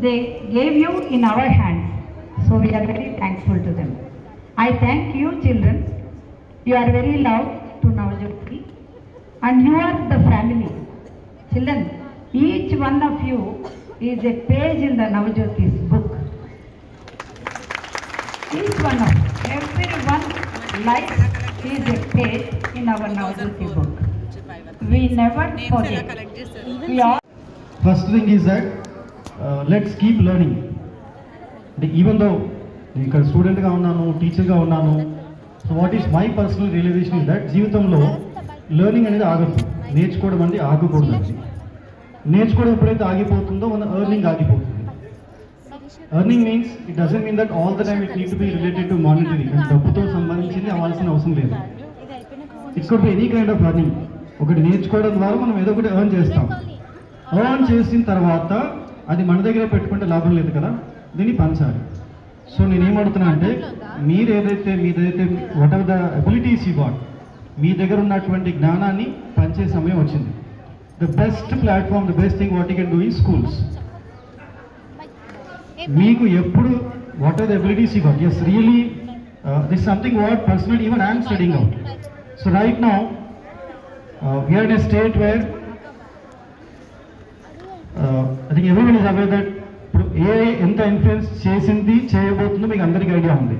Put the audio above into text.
they gave you in our hands. So we are very thankful to them. I thank you children. You are very loved to Navajyoti and you are the family. Children, each one of you is a page in the Navajyoti's book. Each one of everyone life is a page in our Navajyoti book. We never forget. We all First thing is that let's keep learning. Even though నేను ఇక్కడ స్టూడెంట్గా ఉన్నాను, టీచర్గా ఉన్నాను, so what is my personal realisation is that జీవితంలో learning అనేది ఆగదు, నేర్చుకోవడం అనేది ఆగకూడదు. నేర్చుకోవడం ఎప్పుడైతే ఆగిపోతుందో మన ఎర్నింగ్ ఆగిపోతుంది. Earning means it doesn't mean that all the time it need to be related to monetary, డబ్బుతో సంబంధించింది అవ్వాల్సిన అవసరం లేదు. It could be any kind of earning. ఒకటి నేర్చుకోవడం ద్వారా మనం ఏదో ఒకటి ఎర్న్ చేస్తాం. ఎర్న్ చేసిన తర్వాత అది మన దగ్గర పెట్టుకుంటే లాభం లేదు కదా, దీన్ని పంచాలి. సో నేనేమడుతున్నా అంటే మీదైతే what are the abilities you got, మీ దగ్గర ఉన్నటువంటి జ్ఞానాన్ని పంచే సమయం వచ్చింది. The best platform, the best thing what you can do is schools. మీకు ఎప్పుడు what are the abilities you got, yes really this something what personal even I'm studying out. So right now we are in a state where I think everyone is aware that ఇప్పుడు AI ఎంత influence చేసింది చేయబోతుందో మీకు అందరికీ idea ఉంది.